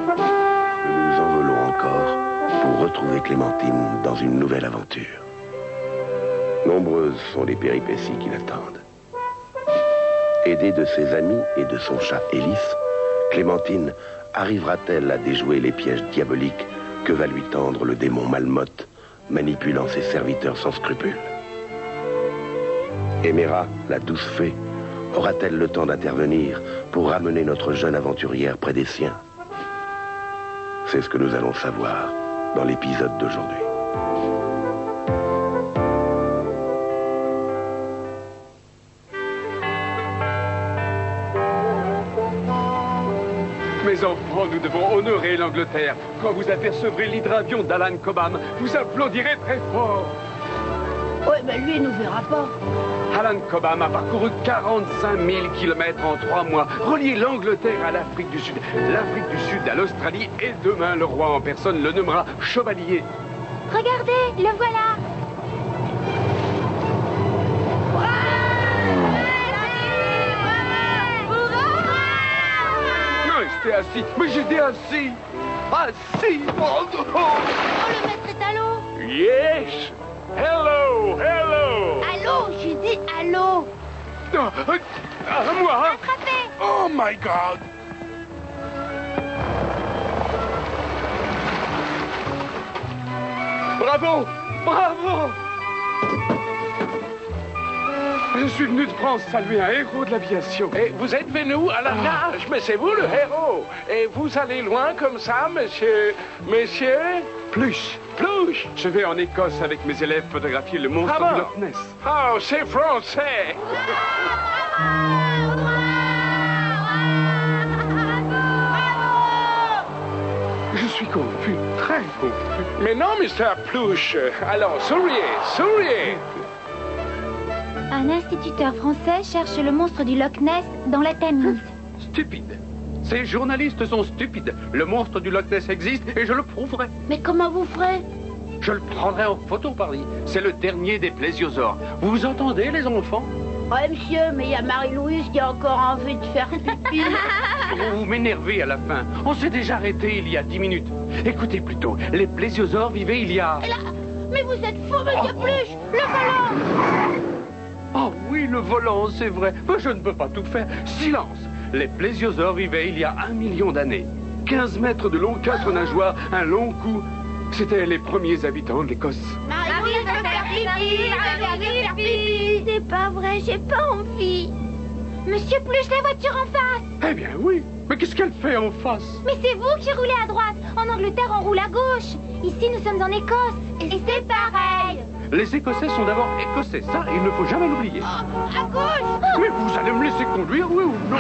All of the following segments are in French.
Nous nous envolons encore pour retrouver Clémentine dans une nouvelle aventure. Nombreuses sont les péripéties qui l'attendent. Aidée de ses amis et de son chat Hélice, Clémentine arrivera-t-elle à déjouer les pièges diaboliques que va lui tendre le démon Malmotte, manipulant ses serviteurs sans scrupules? Éméra, la douce fée, aura-t-elle le temps d'intervenir pour ramener notre jeune aventurière près des siens? C'est ce que nous allons savoir dans l'épisode d'aujourd'hui. Mes enfants, nous devons honorer l'Angleterre. Quand vous apercevrez l'hydravion d'Alan Cobham, vous applaudirez très fort. Ouais, ben lui, il nous verra pas. Alan Cobham a parcouru 45 000 kilomètres en 3 mois, relié l'Angleterre à l'Afrique du Sud, l'Afrique du Sud à l'Australie, et demain, le roi en personne le nommera chevalier. Regardez, le voilà. Non, j'étais assis, mais j'étais assis. Assis. Oh, oh. Oh, le maître est à l'eau. Yes. Hello, hello. Allô, j'ai dit allô. À moi. Attrapez. Oh my God. Bravo, bravo. Je suis venu de France saluer un héros de l'aviation. Et vous êtes venu à la nage, mais c'est vous le héros. Et vous allez loin comme ça, monsieur... Monsieur... Pluche. Pluche. Je vais en Écosse avec mes élèves photographier le monstre Ah bon? de Loch Ness. Oh, c'est français. Je suis confus, très confus. Mais non, Mr. Pluche. Alors, souriez, souriez. Un instituteur français cherche le monstre du Loch Ness dans la Tamise. Stupide. Ces journalistes sont stupides. Le monstre du Loch Ness existe et je le prouverai. Mais comment vous ferez? Je le prendrai en photo, Paris. C'est le dernier des plésiosaures. Vous vous entendez, les enfants? Ouais, monsieur, mais il y a Marie-Louise qui a encore envie de faire pipi. Vous m'énervez à la fin. On s'est déjà arrêté il y a 10 minutes. Écoutez plutôt, les plésiosaures vivaient il y a... Et là, mais vous êtes fou, monsieur Pluche. Le volant. Oh oui, le volant, c'est vrai. Mais je ne peux pas tout faire. Silence. Les plésiosaures vivaient il y a 1 million d'années. 15 mètres de long, 4 nageoires, un long cou. C'étaient les premiers habitants de l'Écosse. Marie-Louise veut faire pipi. Marie-Louise veut faire pipi. C'est pas vrai, j'ai pas envie. Monsieur Pluche, la voiture en face. Eh bien oui. Mais qu'est-ce qu'elle fait en face? Mais c'est vous qui roulez à droite. En Angleterre, on roule à gauche. Ici, nous sommes en Écosse. Et c'est pareil. Les Écossais sont d'abord Écossais. Ça, il ne faut jamais l'oublier. Oh, à gauche. Mais vous allez me laisser conduire, oui ou non?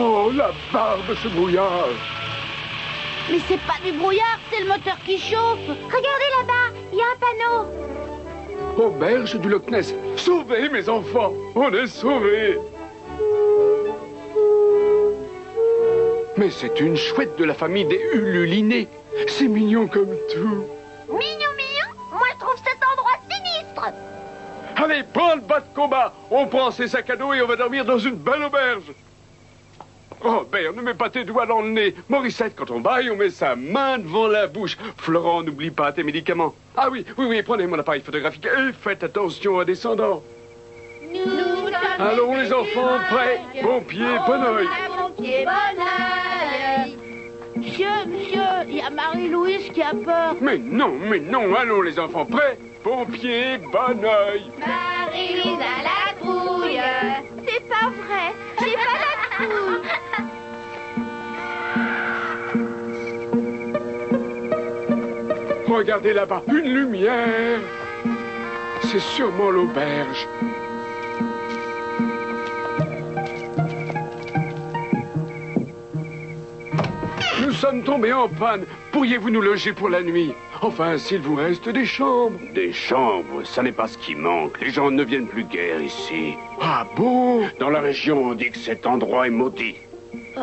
Oh, la barbe, ce brouillard! Mais c'est pas du brouillard, c'est le moteur qui chauffe. Regardez là-bas, il y a un panneau. Auberge du Loch Ness. Sauvés, mes enfants! On est sauvés! Mais c'est une chouette de la famille des ululinés. C'est mignon comme tout. Mignon, mignon. Moi, je trouve cet endroit sinistre. Allez, prends le bas de combat. On prend ses sacs à dos et on va dormir dans une belle auberge. Robert, ne mets pas tes doigts dans le nez. Morissette, quand on baille, on met sa main devant la bouche. Florent, n'oublie pas tes médicaments. Ah oui, prenez mon appareil photographique et faites attention aux descendants. Allons, les enfants, prêts? Bon pied, bon oeil. Bon pied, bon oeil. Monsieur, il y a Marie-Louise qui a peur. Mais non, allons, les enfants, prêts? Bon pied, bon oeil. Marie-Louise a la trouille. C'est pas vrai, j'ai pas la trouille. Regardez là-bas, une lumière. C'est sûrement l'auberge. Nous sommes tombés en panne. Pourriez-vous nous loger pour la nuit? Enfin, s'il vous reste des chambres. Des chambres, ça n'est pas ce qui manque. Les gens ne viennent plus guère ici. Ah bon? Dans la région, on dit que cet endroit est maudit. Oh.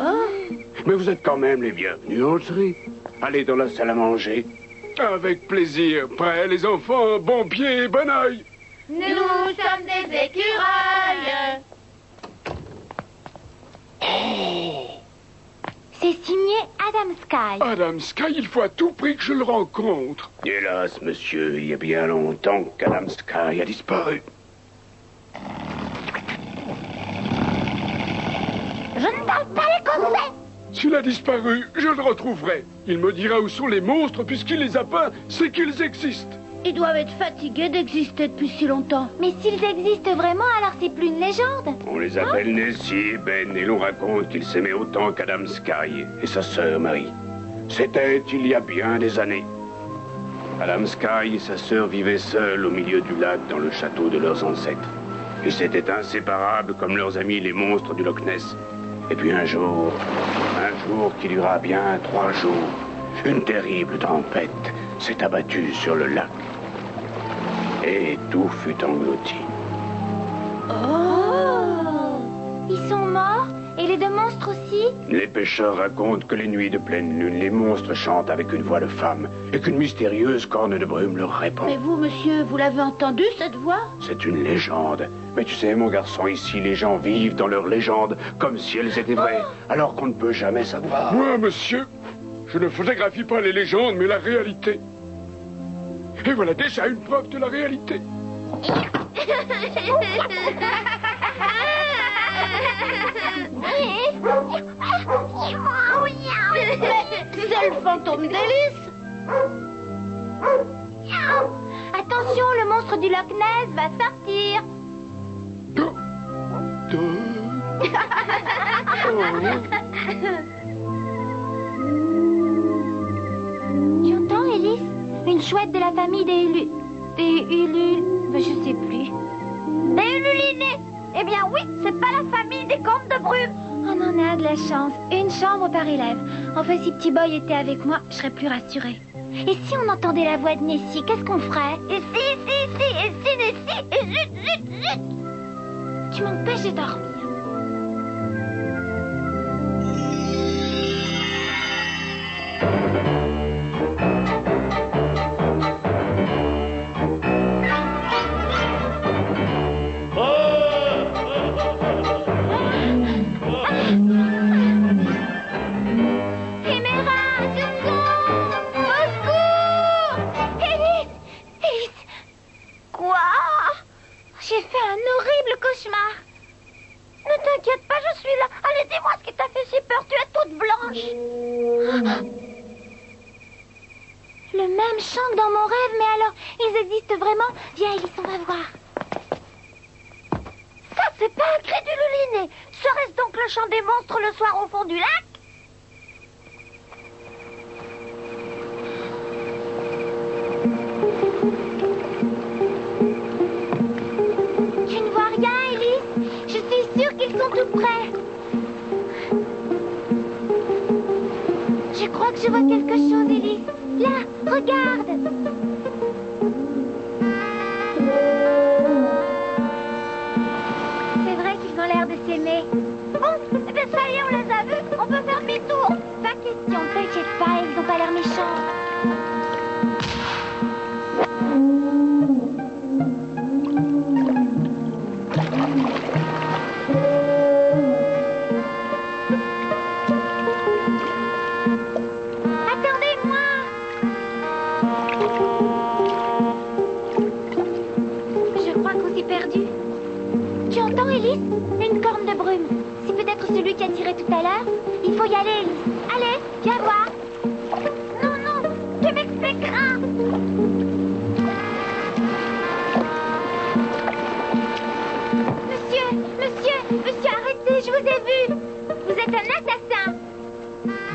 Mais vous êtes quand même les bienvenus, entrez. Allez dans la salle à manger. Avec plaisir. Prêts, les enfants? Bon pied et bon oeil. Nous sommes des écureuils. C'est signé Adam Sky. Adam Sky, il faut à tout prix que je le rencontre. Hélas, monsieur, il y a bien longtemps qu'Adam Sky a disparu. Je ne parle pas l'écossais. S'il a disparu, je le retrouverai. Il me dira où sont les monstres, puisqu'il les a peints, c'est qu'ils existent. Ils doivent être fatigués d'exister depuis si longtemps. Mais s'ils existent vraiment, alors c'est plus une légende. On les appelle Nessie et Ben, et l'on raconte qu'ils s'aimaient autant qu'Adam Sky et sa sœur Marie. C'était il y a bien des années. Adam Sky et sa sœur vivaient seuls au milieu du lac dans le château de leurs ancêtres. Ils étaient inséparables comme leurs amis les monstres du Loch Ness. Et puis un jour qui dura bien 3 jours, une terrible tempête s'est abattue sur le lac. Et tout fut englouti. Oh! Ils sont morts? Et les 2 monstres aussi? Les pêcheurs racontent que les nuits de pleine lune, les monstres chantent avec une voix de femme et qu'une mystérieuse corne de brume leur répond. Mais vous, monsieur, vous l'avez entendu, cette voix? C'est une légende. Mais tu sais, mon garçon, ici, les gens vivent dans leurs légendes comme si elles étaient vraies, alors qu'on ne peut jamais savoir. Moi, monsieur, je ne photographie pas les légendes, mais la réalité. Et voilà déjà une preuve de la réalité. C'est le fantôme d'Alice. Attention, le monstre du Loch Ness va sortir. Tu entends, Alice? Une chouette de la famille des je sais plus. Des ululinés. Eh bien oui, c'est pas la famille des cornes de brume. On en a de la chance. Une chambre par élève. Enfin, si Petit Boy était avec moi, je serais plus rassurée. Et si on entendait la voix de Nessie, qu'est-ce qu'on ferait? Et si, Nessie, et zut. Tu m'empêches de dormir. Le même chant que dans mon rêve, mais alors, ils existent vraiment? Viens, Alice, on va voir. Ça, c'est pas un cri d'ululiné. Serait-ce donc le chant des monstres le soir au fond du lac? Tu ne vois rien, Alice? Je suis sûre qu'ils sont tout près. Je crois que je vois quelque chose, Alice. Là, regarde. C'est vrai qu'ils ont l'air de s'aimer. Bon, eh bien ça y est, on les a vus. On peut faire demi-tour. Pas question, t'inquiète pas, ils n'ont pas l'air méchants. Une corne de brume. C'est peut-être celui qui a tiré tout à l'heure. Il faut y aller, Alice. Allez, viens voir. Non, tu m'expliqueras. Monsieur, arrêtez, je vous ai vu. Vous êtes un assassin.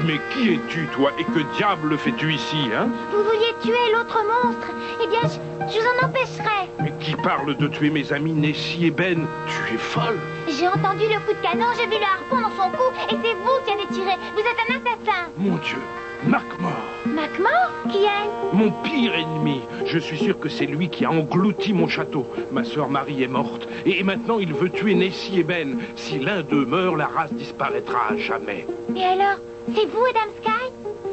Mais qui es-tu, toi? Et que diable fais-tu ici, hein? Vous vouliez tuer l'autre monstre. Eh bien, je vous en empêcherai. Mais qui parle de tuer mes amis Nessie et Ben? Tu es folle. J'ai entendu le coup de canon, j'ai vu le harpon dans son cou, et c'est vous qui avez tiré. Vous êtes un assassin. Mon Dieu, Macmore. Macmore? Qui est? Mon pire ennemi. Je suis sûr que c'est lui qui a englouti mon château. Ma sœur Marie est morte, et maintenant il veut tuer Nessie et Ben. Si l'un d'eux meurt, la race disparaîtra à jamais. Et alors, c'est vous, Adam Sky?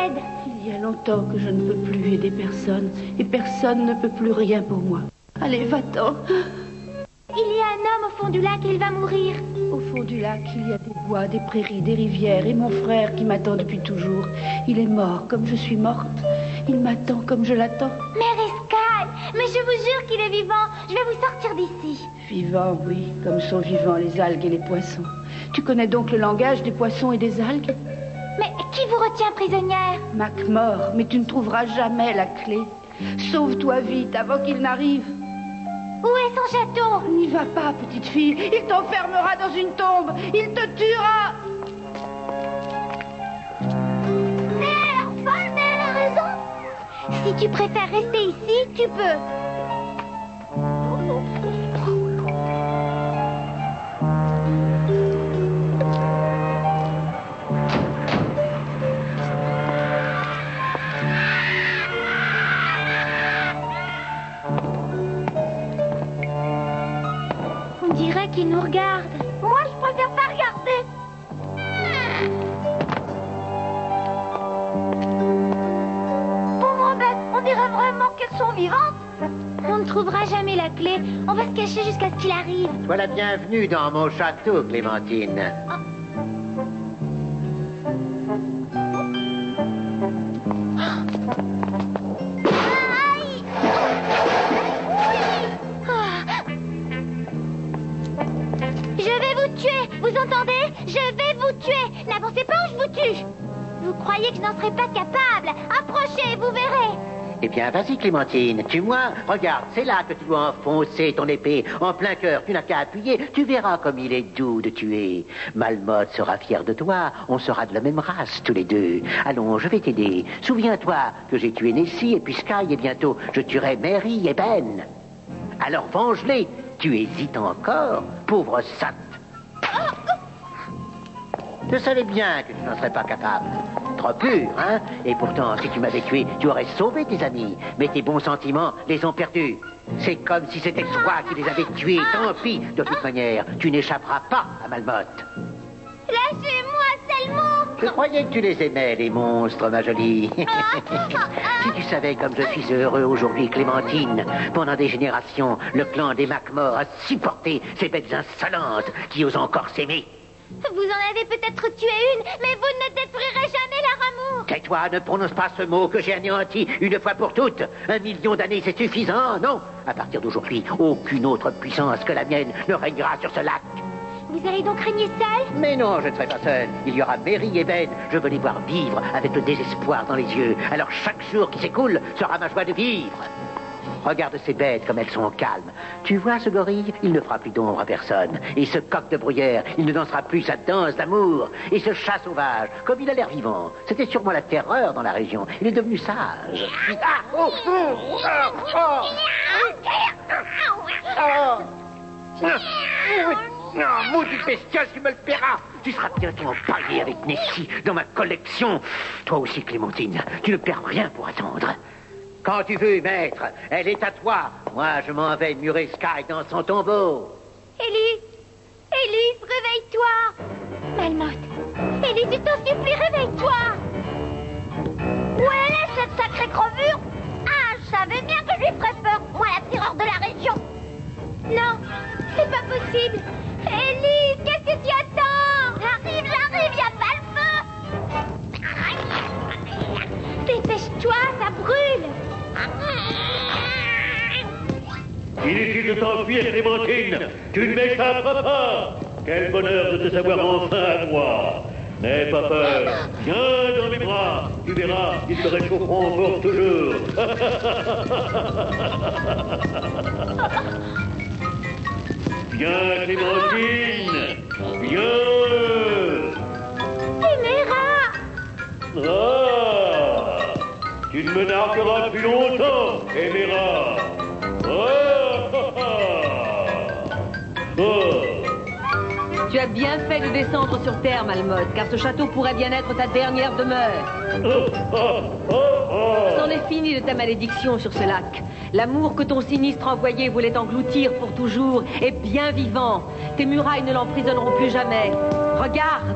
t'aide. Il y a longtemps que je ne peux plus aider personne, et personne ne peut plus rien pour moi. Allez, va-t'en. Il y a un homme au fond du lac et il va mourir. Au fond du lac, il y a des bois, des prairies, des rivières, et mon frère qui m'attend depuis toujours. Il est mort comme je suis morte. Il m'attend comme je l'attends. Mary Sky, mais je vous jure qu'il est vivant. Je vais vous sortir d'ici. Vivant, oui, comme sont vivants les algues et les poissons. Tu connais donc le langage des poissons et des algues? Mais qui vous retient prisonnière? MacMore, mais tu ne trouveras jamais la clé. Sauve-toi vite avant qu'il n'arrive. Où est son château? N'y va pas, petite fille. Il t'enfermera dans une tombe. Il te tuera. Mais elle est folle, mais elle a raison. Si tu préfères rester ici, tu peux. On dirait qu'il nous regarde. Moi, je préfère pas regarder. Pauvre bête, on dirait vraiment qu'elles sont vivantes. On ne trouvera jamais la clé. On va se cacher jusqu'à ce qu'il arrive. Sois la bienvenue dans mon château, Clémentine. Aïe! Je vais vous tuer, vous entendez? Je vais vous tuer. N'avancez pas ou je vous tue. Vous croyez que je n'en serais pas capable? Approchez, vous verrez. Eh bien, vas-y, Clémentine, tue-moi. Regarde, c'est là que tu dois enfoncer ton épée en plein cœur. Tu n'as qu'à appuyer. Tu verras comme il est doux de tuer. Malmode sera fier de toi. On sera de la même race, tous les deux. Allons, je vais t'aider. Souviens-toi que j'ai tué Nessie et puis Sky et bientôt je tuerai Mary et Ben. Alors venge-les. Tu hésites encore, pauvre satte. Je savais bien que tu n'en serais pas capable. Trop pur, hein? Et pourtant, si tu m'avais tué, tu aurais sauvé tes amis. Mais tes bons sentiments les ont perdus. C'est comme si c'était toi qui les avais tués. Tant pis, de toute manière, tu n'échapperas pas à Malmotte. Lâchez-moi, sale monstre! Je croyais que tu les aimais, les monstres, ma jolie. Si tu savais comme je suis heureux aujourd'hui, Clémentine. Pendant des générations, le clan des MacMore a supporté ces bêtes insolentes qui osent encore s'aimer. Vous en avez peut-être tué une, mais vous ne détruirez jamais leur amour. Tais-toi, ne prononce pas ce mot que j'ai anéanti une fois pour toutes. 1 million d'années, c'est suffisant, non? À partir d'aujourd'hui, aucune autre puissance que la mienne ne régnera sur ce lac. Vous allez donc régner seul? Mais non, je ne serai pas seul. Il y aura Mary et Ben. Je veux les voir vivre avec le désespoir dans les yeux. Alors chaque jour qui s'écoule sera ma joie de vivre. Regarde ces bêtes comme elles sont calmes. Tu vois ce gorille? Il ne fera plus d'ombre à personne. Et ce coq de bruyère, il ne dansera plus sa danse d'amour. Et ce chat sauvage, comme il a l'air vivant, c'était sûrement la terreur dans la région. Il est devenu sage. Ah, oh, oh, oh, oh, oh. Non, maudite bestiole, tu me le paieras. Tu seras bientôt empaillé avec Nessie dans ma collection. Toi aussi, Clémentine, tu ne perds rien pour attendre. Quand tu veux, maître, elle est à toi. Moi, je m'en vais murer Sky dans son tombeau. Élise! Élise, réveille-toi! Malmotte! Élise, je t'en supplie, réveille-toi! Où elle est, cette sacrée crevure? Ah, je savais bien que je lui ferais peur, moi, la terreur de la région! Non, c'est pas possible! Élise, qu'est-ce que tu attends? J'arrive, y a pas le feu! Dépêche-toi, ça brûle! Inutile de t'enfuir, Clémentine. Tu ne m'échapperas pas. Quel bonheur de te savoir enfin à moi. N'aie pas peur. Viens dans mes bras. Tu verras, ils te réchaufferont pour toujours. Viens, Clémentine. Viens. Éméra! Ah, tu ne me nargueras plus longtemps, Éméra. Tu as bien fait de descendre sur Terre, Malmotte, car ce château pourrait bien être ta dernière demeure. C'en est fini de ta malédiction sur ce lac. L'amour que ton sinistre envoyé voulait engloutir pour toujours est bien vivant. Tes murailles ne l'emprisonneront plus jamais. Regarde!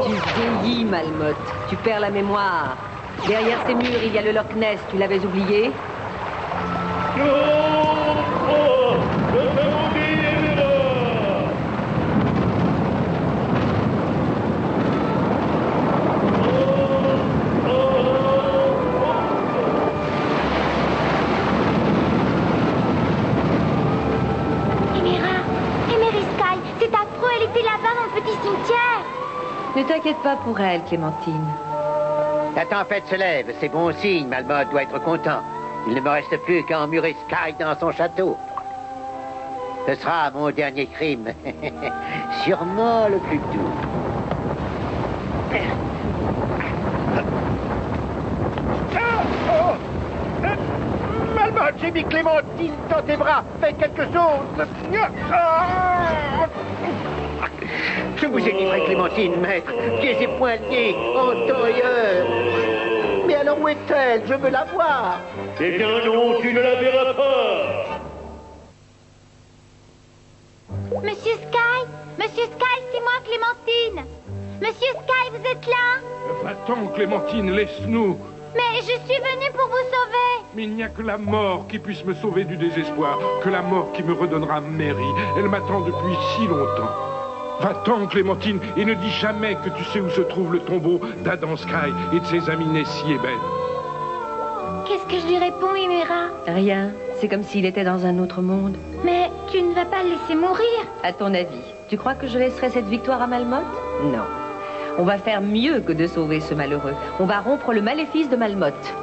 Tu vieillis, Malmotte. Tu perds la mémoire. Derrière ces murs, il y a le Loch Ness. Tu l'avais oublié? Ne t'inquiète pas pour elle, Clémentine. La tempête se lève, c'est bon signe, Malmotte doit être content. Il ne me reste plus qu'à emmurer Sky dans son château. Ce sera mon dernier crime. Sûrement le plus doux. Malmotte, j'ai mis Clémentine dans tes bras. Fais quelque chose. Je vous ai livré Clémentine, maître, pieds et poings liés, en temps et heure. Mais alors où est-elle? Je veux la voir. Eh bien non, tu ne la verras pas. Monsieur Sky, c'est moi, Clémentine. Monsieur Sky, vous êtes là? Va-t'en, Clémentine, laisse-nous. Mais je suis venue pour vous sauver. Mais il n'y a que la mort qui puisse me sauver du désespoir, que la mort qui me redonnera Mary. Elle m'attend depuis si longtemps. Va-t'en, Clémentine, et ne dis jamais que tu sais où se trouve le tombeau d'Adam Sky et de ses amis Nessie et Ben. Qu'est-ce que je lui réponds, Hymera? Rien. C'est comme s'il était dans un autre monde. Mais tu ne vas pas le laisser mourir. À ton avis, tu crois que je laisserai cette victoire à Malmotte? Non. On va faire mieux que de sauver ce malheureux. On va rompre le maléfice de Malmotte.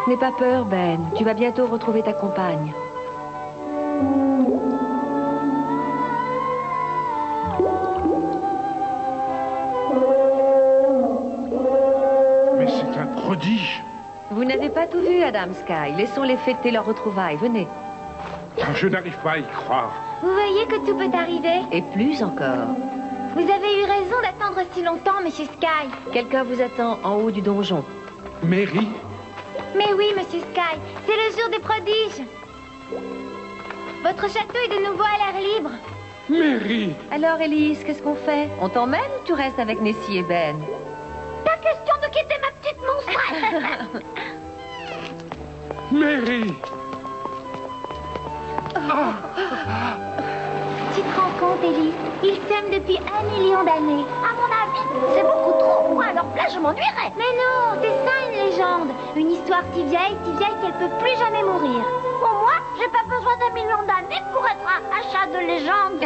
N'aie pas peur, Ben. Tu vas bientôt retrouver ta compagne. Mais c'est un prodige. Vous n'avez pas tout vu, Adam Sky. Laissons-les fêter leur retrouvaille. Venez. Je n'arrive pas à y croire. Vous voyez que tout peut arriver? Et plus encore. Vous avez eu raison d'attendre si longtemps, Monsieur Sky. Quelqu'un vous attend en haut du donjon. Mary? Mais oui, Monsieur Sky, c'est le jour des prodiges. Votre château est de nouveau à l'air libre. Mary! Alors, Élise, qu'est-ce qu'on fait? On t'emmène ou tu restes avec Nessie et Ben? Pas question de quitter ma petite monstre. Mary! Tu te rends compte, Élise? Ils s'aiment depuis 1 million d'années. À mon avis, c'est beaucoup trop. Moi, à leur place, je m'ennuierais. Mais non, c'est ça une légende. Une histoire si vieille qu'elle peut plus jamais mourir. Pour moi, j'ai pas besoin d'1 million d'années pour être un chat de légende.